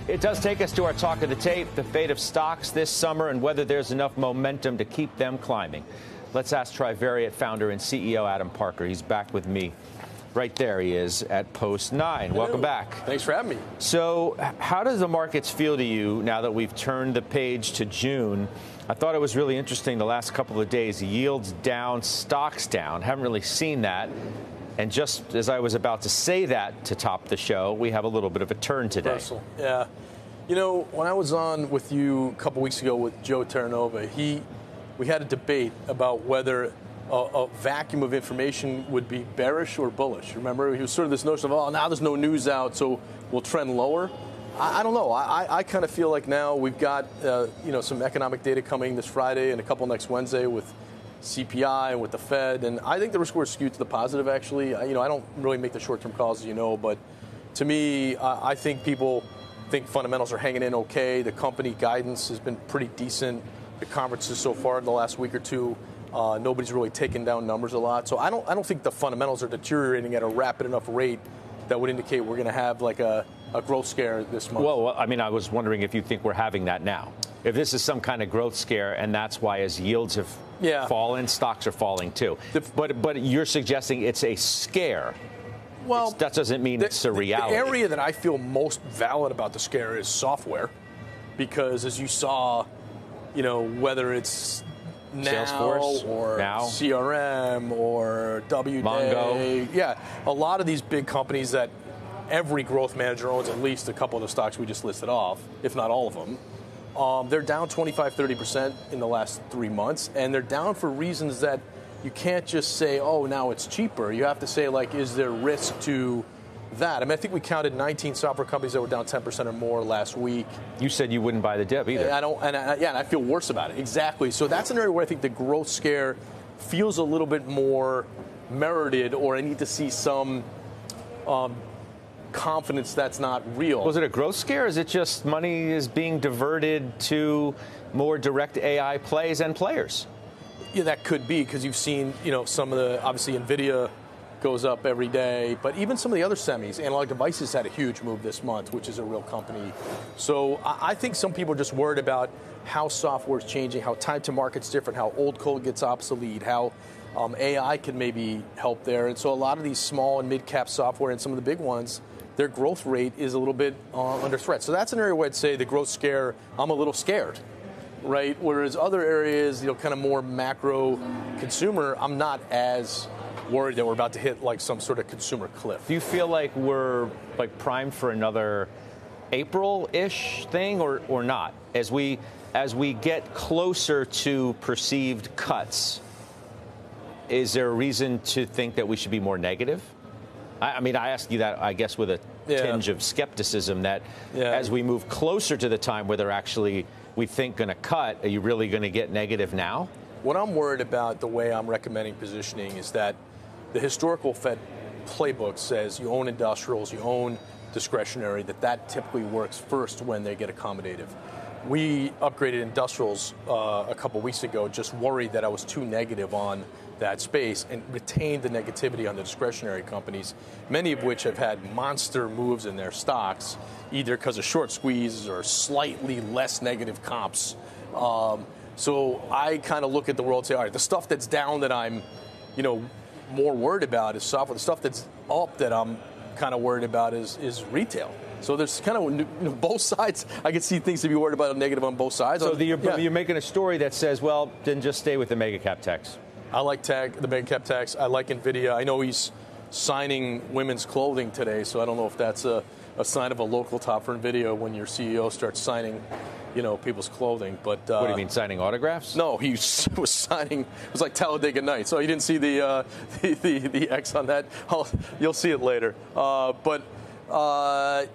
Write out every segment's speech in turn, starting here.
It does take us to our talk of the tape, the fate of stocks this summer and whether there's enough momentum to keep them climbing. Let's ask Trivariate founder and CEO Adam Parker. He's back with me. Right there he is at Post 9. Hello. Welcome back. Thanks for having me. So how does the markets feel to you now that we've turned the page to June? I thought it was really interesting the last couple of days. Yields down, stocks down. Haven't really seen that. And just as I was about to say that to top the show, we have a little bit of a turn today. Russell. Yeah. You know, when I was on with you a couple weeks ago with Joe Terranova, we had a debate about whether a vacuum of information would be bearish or bullish. Remember, he was sort of this notion of, oh, now there's no news out, so we'll trend lower. I don't know. I kind of feel like now we've got, some economic data coming this Friday and a couple next Wednesday with CPI and with the Fed, and I think the risk was skewed to the positive, actually. I don't really make the short-term calls, as you know, but to me, I think people think fundamentals are hanging in okay. The company guidance has been pretty decent. The conferences so far in the last week or two, nobody's really taken down numbers a lot. So I don't think the fundamentals are deteriorating at a rapid enough rate that would indicate we're going to have like a growth scare this month. Well, I mean, I was wondering if you think we're having that now. If this is some kind of growth scare, and that's why as yields have fallen, stocks are falling too. But you're suggesting it's a scare. Well, that doesn't mean it's a reality. The area that I feel most valid about the scare is software, because as you saw, whether it's Salesforce, or CRM or WDay. Yeah, a lot of these big companies that every growth manager owns at least a couple of the stocks we just listed off, if not all of them. They're down 25-30% in the last 3 months, and they're down for reasons that you can't just say, oh, now it's cheaper. You have to say, like, is there risk to that? I mean, I think we counted 19 software companies that were down 10% or more last week. You said you wouldn't buy the dip either. And I feel worse about it. Exactly. So that's an area where I think the growth scare feels a little bit more merited, or I need to see some confidence that's not real. Was it a growth scare? Or is it just money is being diverted to more direct AI plays and players? Yeah, that could be, because you've seen, some of the, obviously NVIDIA goes up every day, but even some of the other semis, Analog Devices had a huge move this month, which is a real company. So I think some people are just worried about how software is changing, how time to market's different, how old code gets obsolete, how AI can maybe help there. And so a lot of these small and mid-cap software and some of the big ones, their growth rate is a little bit under threat. So that's an area where I'd say the growth scare, I'm a little scared, right? Whereas other areas, kind of more macro consumer, I'm not as worried that we're about to hit like some sort of consumer cliff. Do you feel like we're like primed for another April-ish thing or not? As we get closer to perceived cuts, is there a reason to think that we should be more negative? I mean, I ask you that, I guess, with a tinge of skepticism that as we move closer to the time where they're actually, we think, going to cut, are you really going to get negative now? What I'm worried about, the way I'm recommending positioning, is that the historical Fed playbook says you own industrials, you own discretionary, that typically works first when they get accommodative. We upgraded industrials a couple weeks ago, just worried that I was too negative on that space, and retained the negativity on the discretionary companies, many of which have had monster moves in their stocks, either because of short squeezes or slightly less negative comps. So I kind of look at the world and say, all right, the stuff that's down that I'm, more worried about is software. The stuff that's up that I'm kind of worried about is retail. So there's kind of both sides. I can see things to be worried about, negative on both sides. So you're making a story that says, well, then just stay with the mega cap techs. I like the mega cap techs. I like NVIDIA. I know he's signing women's clothing today, so I don't know if that's a sign of a local top for NVIDIA when your CEO starts signing people's clothing. But what do you mean, signing autographs? No, he was signing. It was like Talladega Nights. So you didn't see the X on that. You'll see it later. Look, I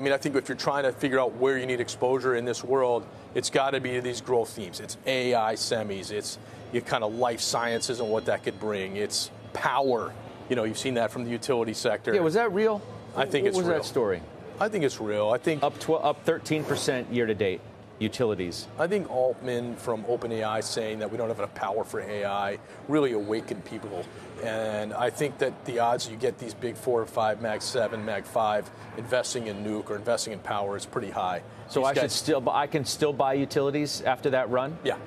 mean, I think if you're trying to figure out where you need exposure in this world, it's got to be these growth themes. It's AI semis. It's kind of life sciences and what that could bring. It's power. You've seen that from the utility sector. Yeah, was that real? I think it's real. What was that story? I think it's real. I think up 13% year to date. utilities? I think Altman from OpenAI saying that we don't have enough power for AI really awakened people. And I think that the odds you get these big 4 or 5, Mag 7, Mag 5 investing in nuke or investing in power is pretty high. So I can still buy utilities after that run? Yeah,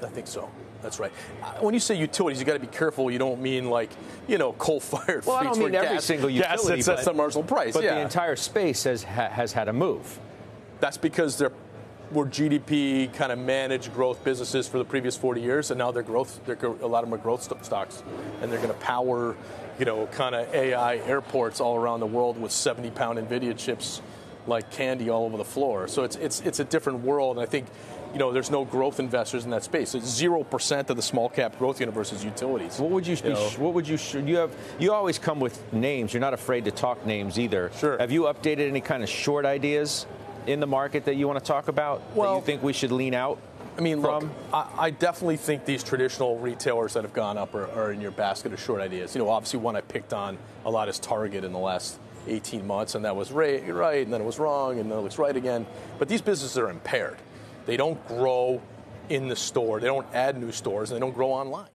I think so. That's right. When you say utilities, you got to be careful. You don't mean like, coal-fired fleets. Well, I don't mean every single utility, gas sets the marginal price. But the entire space has had a move. That's because were GDP kind of managed growth businesses for the previous 40 years, and now a lot of them are growth stocks, and they're going to power, kind of AI airports all around the world with 70-pound NVIDIA chips like candy all over the floor. So it's a different world, and I think, there's no growth investors in that space. It's 0% of the small cap growth universe is utilities. What would you always come with names. You're not afraid to talk names either. Sure. Have you updated any kind of short ideas in the market that you want to talk about that you think we should lean out? I mean, look, I definitely think these traditional retailers that have gone up are in your basket of short ideas. Obviously one I picked on a lot is Target in the last 18 months, and that was right, and then it was wrong, and then it was right again. But these businesses are impaired. They don't grow in the store. They don't add new stores, and they don't grow online.